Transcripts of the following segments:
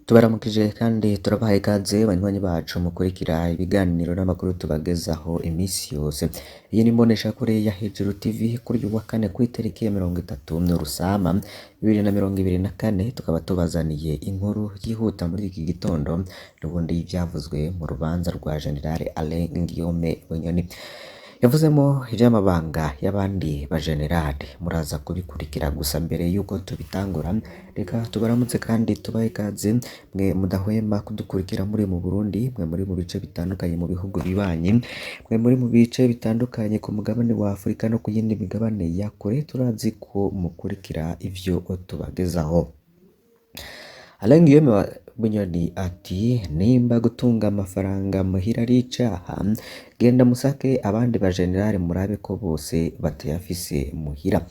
Tubaramukije kandi turabahaye ikaze banywanyi bacu mukurikira ibiganiro n'amakuru tubagezaho iminsi yose. Iyi ni imboneshakure ya Hejuru TV kuri uyu wa kane kw'itariki ya 30 Rusama 2024, tukaba tubazaniye inkuru yihuta muri iki gitondo n'ubundi ivyavuzwe mu rubanza rwa General Alain Guillaume Bunyoni. Yavuzemo ivy'amabanga y'abandi bajenerali, muraza kubikurikira. Gusa mbere yuko tubitangura, reka tubaramutse kandi tubahe ikaze mwe mudahwema kudukurikira muri mu Burundi, mwe muri mu bice bitandukanye mu bihugu bibanyi, mwe muri mu bice bitandukanye ku mugabane wa Afurika no ku yindi migabane ya kure. Turazi ko mukurikira ivyo tubagezaho. Alain Guillaume Bunyoni ati nimba gutunga amafaranga muhira ari icaha, genda musake abandi bajenerali murabe ko bose batayafise muhira.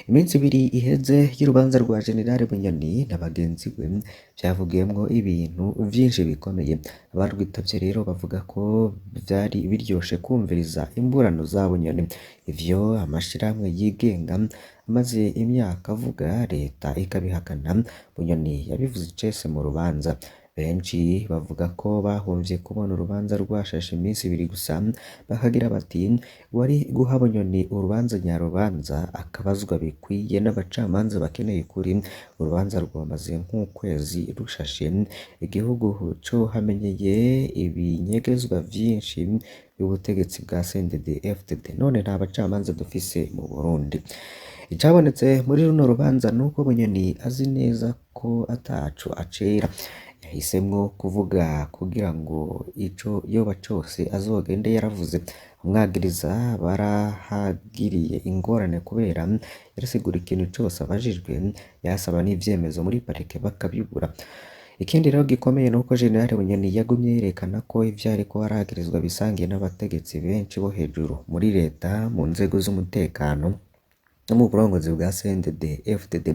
Iminsi ibiri iheze y'urubanza rwa General Bunyoni na bagenzi we vyavugiyemwo ibintu vyinshi bikomeye. Abarwitavye rero bavuga ko vyari biryoshe kumviriza imburano za Bunyoni, ivyo amashirahamwe yigenga amaze imyaka avuga, leta ikabihakana. Bunyoni yabivuze icese mu rubanza. Benshi bavuga ko bahomvye kubona urubanza rwashashe iminsi ibiri gusa, bakagira bati wari guha Bunyoni urubanza nyarubanza akabazwa bikwiye n'abacamanza bakeneye ukuri. Urubanza rwamaze nk'ukwezi rushashe, igihugu co hamenyeye ibinyegezwa vyinshi y'ubutegetsi bwa CNDD-FDD, none nta bacamanza dufise mu Burundi. Icabonetse muri runo rubanza nuko Bunyoni azi neza ko ataco acera. Yahisemwo kuvuga kugira ngo ico yoba cose azogende yaravuze. Umwagiriza barahagiriye ingorane kubera yarasigura ikintu cose abajijwe, yasaba n'ivyemezo muri parike bakabibura. Ikindi rero gikomeye nuko General Bunyoni yagumye yerekana ko ivyo ariko aragirizwa bisangiye n'abategetsi benshi bo hejuru muri leta, mu nzego z'umutekano no mu burongozi bwa CNDD-FDD.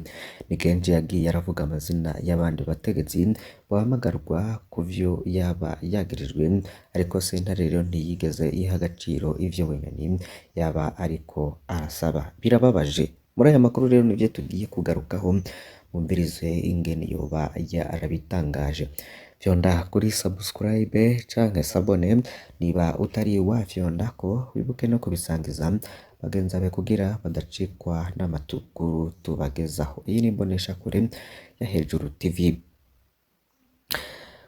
Ni kenshi yagiye aravuga amazina y'abandi bategetsi bahamagarwa ku vyo yaba yagirijwe, ariko sentare rero ntiyigeze iha agaciro ivyo Bunyoni yaba ariko arasaba. Birababaje. Muri aya makuru rero nivyo tugiye kugarukaho, mwumvirize ingene yoba yarabitangaje. Vyonda kuri subscribe canke sabone niba utari wafyondako, wibuke no kubisangiza bagenzi bawe kugira badacikwa n'amakuru tubagezaho. Iyi ni imboneshakure ya Hejuru TV.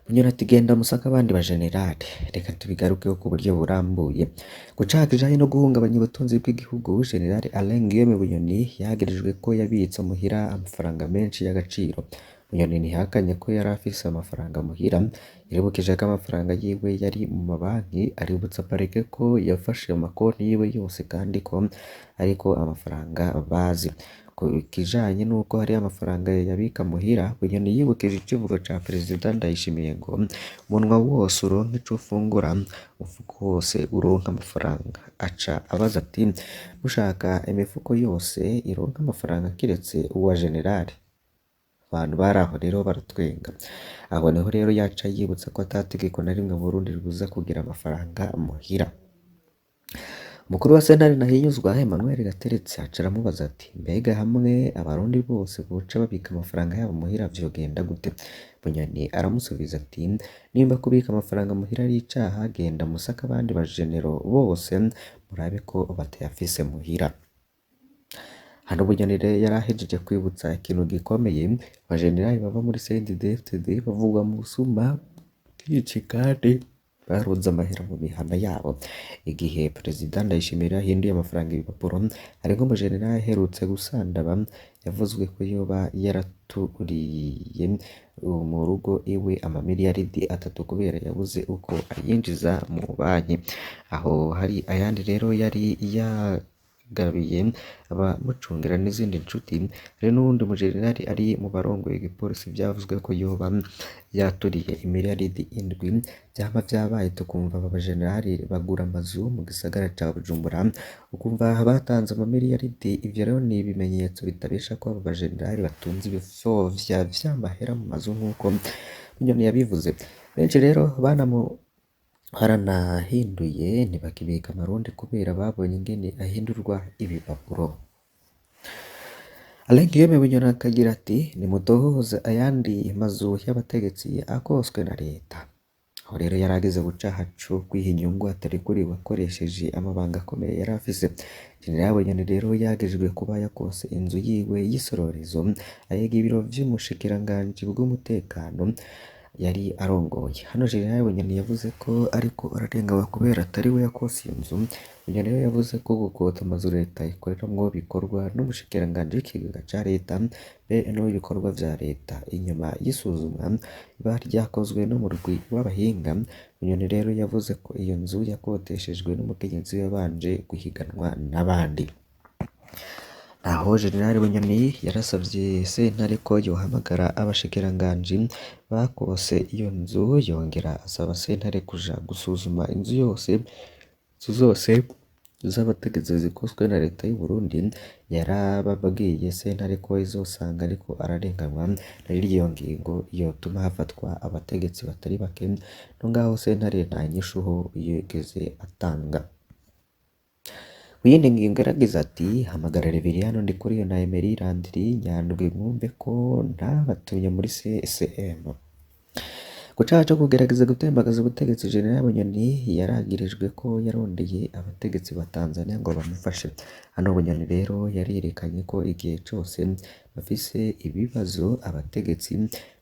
Bunyoni ati genda musaka abandi bajenerali. Reka tubigarukeho ku buryo burambuye. Ku caha kijanye no guhungabanya ubutunzi bw'igihugu, General Alain Guillaume Bunyoni yagirijwe ko yabitse muhira amafaranga menshi y'agaciro. Bunyoni ntihakanye ko yari afise amafaranga muhira, yaribukije ko amafaranga yiwe yari mu mabanki, aributsa parike ko yafashe amakonti yiwe yose kandi ko ariko amafaranga bazi. Ku kijanye nuko hari amafaranga yabika muhira, Bunyoni yibukije ikivugo ca Perezida Ndayishimiye ngo umunwa wose uronka ico ufungura, umufuko wose uronka amafaranga. Aca abaza ati mushaka imifuko yose ironka amafaranga kiretse uwa generali? Abantu bari aho rero baratwenga. Aho niho rero yaca yibutsa ko atategeko na rimwe mu Burundi ribuza kugira amafaranga muhira. Umukuru wa sentare Ntahinyuzwa Emmanuel Gateretse aca aramubaza ati mbega hamwe abarundi bose boca babika amafaranga yabo muhira vyogenda gute? Bunyoni aramusubiza ati nimba kubika amafaranga muhira ari icaha, genda musaka abandi bajenero bose murabe ko batayafise muhira. Hano Bunyoni rero yarahejeje kwibutsa ikintu gikomeye, abajenerali bava muri CNDD-FDD bavugwa mu busuma bwinshi kandi baronze amahera mu mihana yabo. Igihe Perezida Ndayishimiye yahinduye amafaranga ibipapuro, ariko umujenerali aherutse gusandaba yavuzwe ko yoba yaraturiye mu rugo iwe amamiliyaridi 3 kubera yabuze uko ayinjiza mu banki. Aho hari ayandi rero yari yagabiye abamucungira n'izindi nshuti. Hari n'uwundi mujenerali ari mu barongoye igipolisi vyavuzwe ko yoba yaturiye imiliyaridi 7. Vyama vyabaye tukumva aba bajenerali bagura amazu mu gisagara ca Bujumbura, ukumva batanze amamiliyaridi. Ivyo rero ni ibimenyetso bitabesha ko abo bajenerali batunze ibifovya vy'amahera mu mazu nk'uko Bunyoni yabivuze. Benshi rero baranahinduye ntibakibika amarundi kubera babonye ingene ahindurwa ibipapuro. Alain Guillaume Bunyoni akagira ati nimutohoze ayandi mazu y'abategetsi akoswe na leta. Aho rero yari ageze guca haco kwiha inyungu atari kuri wakoresheje amabanga akomeye yari afise. General Bunyoni rero yagejejwe kuba yakose inzu yiwe y'isororezo ayega ibiro vy'umushikiranganji bw'umutekano yari arongoye. Hano General Bunyoni yavuze ko ariko ararengawe kubera atari we yakose iyo nzu. Bunyoni rero yavuze ko gukota amazu leta ikoreramwo bikorwa n'umushikiranganji w'ikigega ca leta be n'ibikorwa vya leta inyuma y'isuzumwa iba ryakozwe n'umurwi w'abahinga. Bunyoni rero yavuze ko iyo nzu yakoteshejwe n'umukenyezi yabanje guhiganwa n'abandi. Aho General Bunyoni yarasavye sentare ko yohamagara abashikiranganji bakose iyo nzu, yongera asaba sentare kuja gusuzuma inzu zose z'abategetsi zikozwe na leta y'u Burundi. Yarababwiye sentare ko izosanga ariko ararenganwa n'iyo ngingo yotuma hafatwa abategetsi batari bake. No ngaho sentare nta nyishuho yigeze atanga. Kuyindi ngingo yaragize ati hamagara Reveriyano Ndikuriyo na Emery Landry Nyandwi mwumve ko ntabatumye muri CCM. Ku caha co kugerageza gutembagaza ubutegetsi, General Bunyoni yaragirijwe ko yarondeye abategetsi ba Tanzania ngo bamufashe. Hano Bunyoni rero yarerekanye ko igihe cose bafise ibibazo abategetsi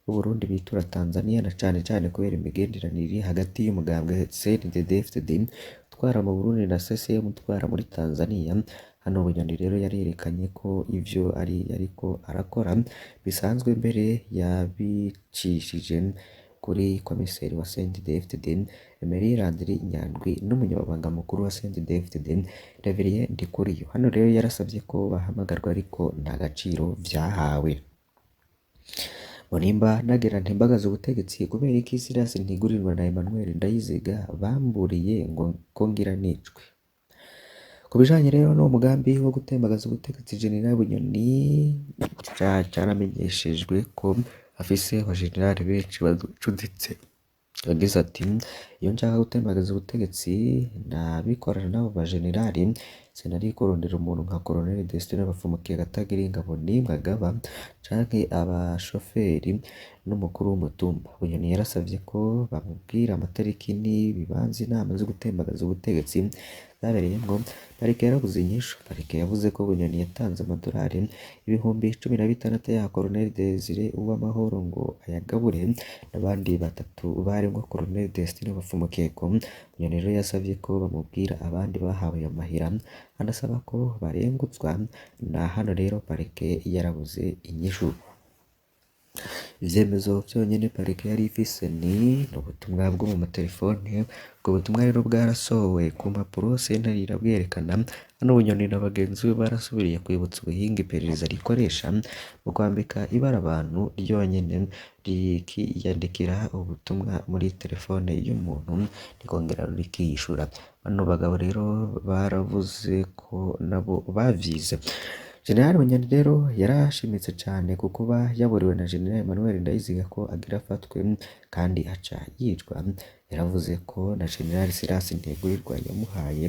b'u Burundi bitura Tanzania, na cane cane kubera imigenderanire hagati y'umugambwe CNDD-FDD utwara mu Burundi na CCM utwara muri Tanzania. Hano Bunyoni rero yarerekanye ko ivyo ariko arakora bisanzwe, mbere yabicishije kuri komiseri wa CNDD-FDD Emery Landry Nyandwi n'umunyamabanga mukuru wa CNDD-FDD Reverien Ndikuriyo. Hano rero yarasavye ko bahamagarwa ariko nta gaciro vyahawe. Nimba nagera ntembagaza ubutegetsi kubera iki Silas Ntigurirwa na Emmanuel Ndayiziga bamburiye ngo ngira nicwe. Ku bijanye rero no mugambi wo gutembagaza ubutegetsi, General Bunyoni caramenyeshejwe ko afise abajenerali benshi bacuditse. Yagize ati iyo nshaka gutembagaza ubutegetsi nabikorana n'abo bajenerali, sinari kurondera umuntu nka Colonel Destine Bafumukiye Katagira ingabo n'imwe agaba canke abashoferi n'umukuru w'umutumba. Bunyoni yarasavye ko bamubwira amatariki n'ibibanza inama zo gutembagaza ubutegetsi zabereyemwo. Parike yarabuze inyishu. Parike yavuze ko Bunyoni yatanze amadolari ibihumbi 16 ya Colonel Desire Uwamahoro ngo ayagabure n'abandi batatu barimwo Colonel Destine Bafumukiye. Bunyoni rero yasavye ko bamubwira abandi bahawe amahira, anasaba ko barengutswa. Na hano rero parike yarabuze inyishu. Ivyemezo vyonyene parike yari ifise ni ubutumwa bwo mu matelefone. Ubwo butumwa rero bwarasohowe ku mpapuro, sentare irabwerekana. Hano Bunyoni na bagenzi be barasubiriye kwibutsa ubuhinga iperereza rikoresha mu kwambika ibara abantu ryonyene rikiyandikira ubutumwa muri telefone y'umuntu rikongera rikiyishura. Bano bagabo rero baravuze ko nabo bavyize. General Bunyoni rero yarashimitse cane ku kuba yaburiwe na General Emmanuel Ndayiziga ko agira afatwe kandi aca yicwa. Yaravuze ko na General Silas Ntigurirwa yamuhaye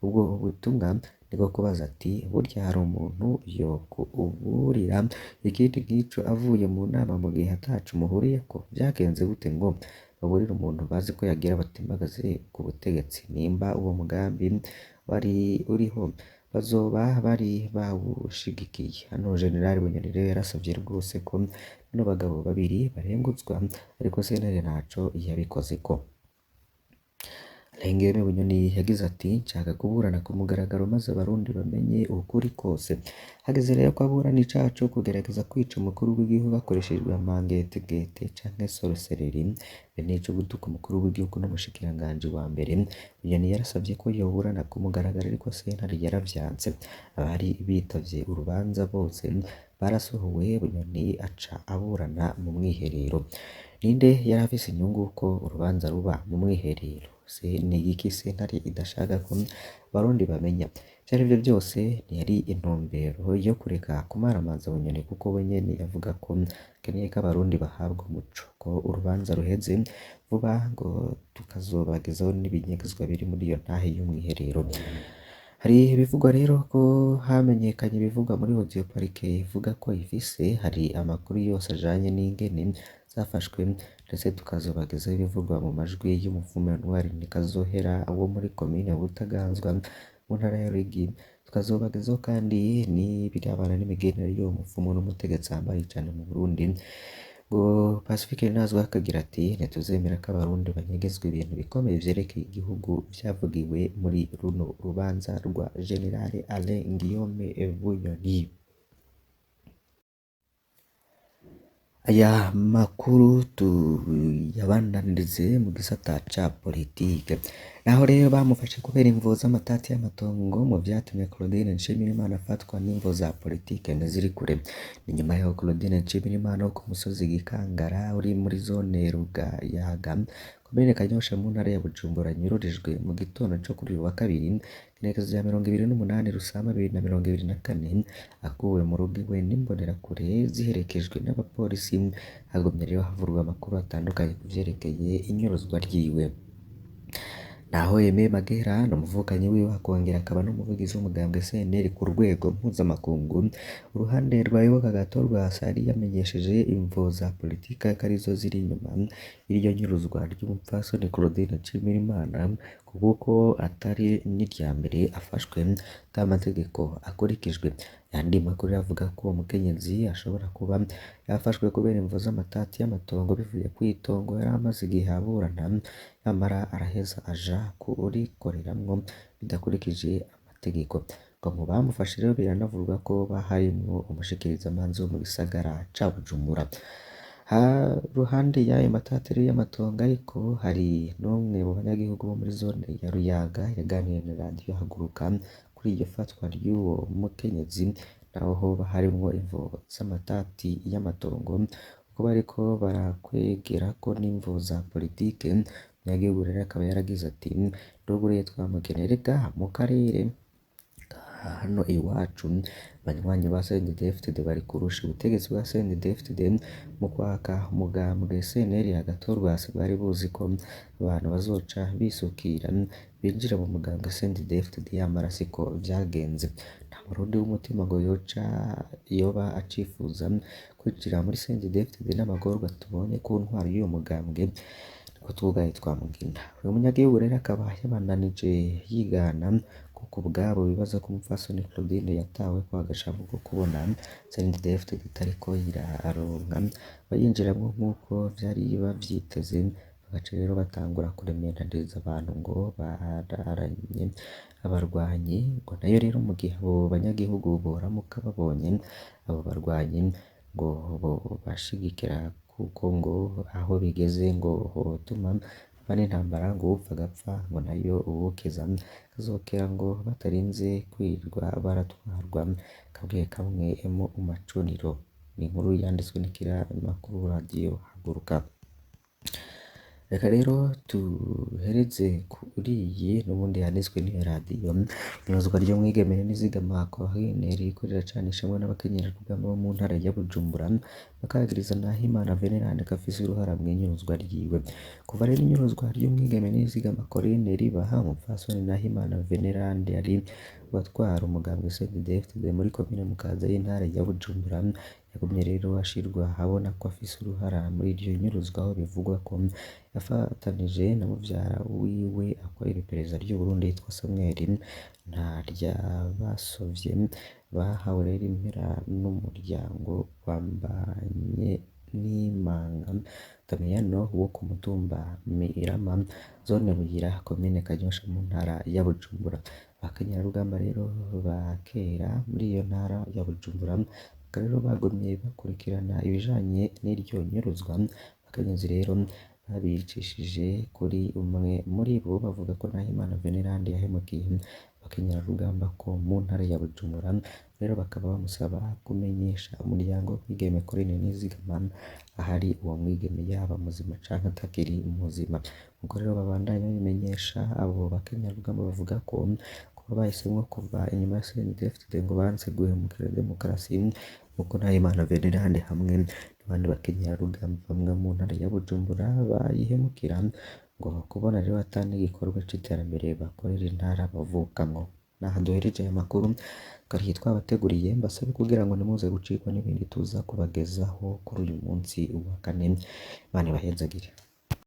ubwo butumwa niko kubaza ati burya hari umuntu yokuburira ikindi nk'ico avuye mu nama mu gihe atacu muhuriyeko? Vyagenze gute ngo baburira umuntu bazi ko yagira batembagaze ku butegetsi? Nimba uwo mugambi wari uriho bazoba bari bawushigikiye. Hano General Bunyoni rero yarasavye rwose ko bano bagabo babiri barengutswa, ariko sentare ntaco yabikozeko. Alain Guillaume Bunyoni yagize ati nshaka kuburana ku mugaragaro maze abarundi bamenye ukuri kose. Hageze rero ko aburana icaha co kugerageza kwica umukuru w'igihugu hakoreshejwe amangetegete canke sorosereri, bene ico gutuka umukuru w'igihugu n'umushikiranganji wa mbere. Bunyoni yarasavye ko yoburana ku mugaragaro, ariko sentare yaravyanse. Abari bitavye urubanza bose barasohowe, Bunyoni aca aburana mu mwiherero. Ninde yari afise inyungu ko urubanza ruba mu mwiherero? Se ni iki sentare idashaka ko abarundi bamenya? Ivyarivyo byose ntiyari intumbero yo kureka kumaramaza Bunyoni, kuko we nyene yavuga ko akeneye ko abarundi bahabwa umuco, ko urubanza ruheze vuba ngo tukazobagezaho n'ibinyegezwa biri muri iyo ntahe y'umwiherero. Hari ibivugwa rero ko hamenyekanye ibivugwa muri Audio Parike ivuga ko ifise, hari amakuru yose ajanye n'ingene zafashwe, ndetse tukazobagezaho ibivugwa mu majwi y'umuvumo Ntwari Ntikazohera wo muri komine Butaganzwa mu ntara ya Ruyigi. Tukazobagezaho kandi n'ibirabana n'imigenderanire y'uwo muvumo n'umutegetsi ahambaye cane mu Burundi, ngo Pacifique Ntazwe akagira ati ntituzemera ko abarundi banyegezwa ibintu bikomeye vyerekeye igihugu vyavugiwe muri runo rubanza rwa General Alain Guillaume Bunyoni. Aya makuru tuyabandanirize mu gisata ca politike, naho rero bamufashe kubera imvo z'amatati y'amatongo mu vyatumye Claudine Nshimirimana afatwa n'imvo za politike ntiziri kure. Ni nyuma yaho Claudine Nshimirimana wo ku musozi Gikangara uri muri zone Rugayaga komine Kanyosha mu ntara ya Bujumbura anyururijwe mu gitondo co kuri uyu wa kabiri igenekerezo rya 28 Rusama 2024 akuwe mu rugo iwe n'imbonerakure ziherekejwe n'abapolisi. Hagumye rero havurwa amakuru atandukanye ku vyerekeye inyuruzwa ryiwe. Naho Aimé Magera n'umuvukanyi wiwe akongera akaba n'umuvugizi w'umugambwe CNL ku rwego mpuzamakungu, uruhande rwa Yoboka Gatorwa Sari yamenyesheje imvo za politika ko arizo ziri inyuma y'iryo nyuruzwa ry'umupfasoni Claudine Nshimirimana, kuko atari n'irya mbere afashwe ata mategeko akurikijwe. Yandi makuru avuga ko uwo mukenyezi ashobora kuba yafashwe kubera imvo z'amatati y'amatongo bivuye kw'itongo yari amaze igihe aburana, nyamara araheza aja kurikoreramwo bidakurikije amategeko. Ngo mu bamufashe rero biranavurwa ko harimwo umushikirizamanza wo mu gisagara ca Bujumbura. Ruhande y'ayo matatiro y'amatongo ariko hari n'umwe mu banyagihugu bo muri zone ya Ruyaga yaganiriye na radiyo Haguruka kuri iryo fatwa ry'uwo mukenyezi, naho hoba harimwo imvo z'amatati y'amatongo uko bariko barakwegerako n'imvo za politike. Umunyagihugu rero akaba yaragize ati nduguriye twamugenerega mu karere hano iwacu banywanyi ba CNDD-FDD bari kurusha ubutegetsi bwa CNDD-FDD mu kwaka umugambwe CNL Agatorwa bari buzi ko abantu bazoca bisukira binjira mu mugambwe CNDD-FDD, yamara siko vyagenze. Nta murundi w'umutima ngo yoba acifuza kwinjira muri CNDD-FDD n'amagorwa tubonye ku ntwaro y'uwo mugambwe ko twugaye twamugina. Uyu munyagihugu rero akaba yabandanije yigana kuko ubwabo bibaza ko umupfasoni Claudine yatawe kwa agashavu ko kubona CNDD-FDD itariko iraronka bayinjiramwo nk'uko vyari bavyiteze, bagaca rero batangura kuremerandiriza abantu ngo bararanye abarwanyi. Ngo nayo rero mu gihe abo banyagihugu boramuka babonye abo barwanyi ngo bashigikira, kuko ngo aho bigeze ngo hotuma bane intambara ngo upfa agapfa ngo nayo uwukiza kazokera, ngo batarinze kwirirwa baratwarwa kamwe kamwe mu macuniro. Ni inkuru yanditswe n'ikiramakuru radiyo Haguruka. Reka rero tuhereze kuri iyi n'ubundi yanditswe n'iyo radiyo. Inyuruzwa ry'umwigeme Nizigama Corinne rikorera canishamwe n'abakenyerarugamba bo mu ntara ya Bujumbura bakagiriza Nahimana Venerande ko afise uruhara mw'inyuruzwa ryiwe. Kuva rero inyuruzwa ry'umwigeme Nizigama Corinne ribaha, umupfasoni Nahimana Venerande yari watwara umugambwe CNDD-FDD muri komine Mukaza y'intara ya Bujumbura, yagumye rero ashirwa ahabona ko afise uruhara muri iryo nyuruzwa, aho bivugwa ko yafatanije na muvyara wiwe akorera iperereza ry'u Burundi yitwa Samuel Ntaryabasovye, bahawe rero impera n'umuryango wambanye n'imanga Damiyano wo ku mutumba Mirama zone Buyira komine Kanyosha mu ntara ya Bujumbura. Abakenyerarugamba rero bakera muri iyo ntara ya Bujumbura rero bagumye bakurikirana ibijanye n'iryo nyuruzwa. Abakenyezi rero babicishije kuri umwe muri bo bavuga ko Nahimana Venerande yahemukiye abakenyerarugamba ko mu ntara ya Bujumbura, rero bakaba bamusaba kumenyesha umuryango w'umwigeme Corinne Nizigama ahari uwo mwigeme yaba muzima canke atakiri muzima. Ubwo rero babandanya bimenyesha abo bakenyerarugamba bavuga ko bahisemwo kuva inyuma ya CNDD-FDD ngo banse guhemukira demokarasi, nkuko Nahimana Venerande hamwe n'abandi bakenyerarugamba bamwe mu ntara ya Bujumbura bayihemukira, ngo kubona rero atani igikorwa c'iterambere bakorera intara bavukamwo. naha duhereje aya makuru kariye twabateguriye, mbasabe kugira ngo ntimuze gucikwa n'ibindi tuza kubagezaho kuri uyu munsi wa kane. Imana ibahezagire.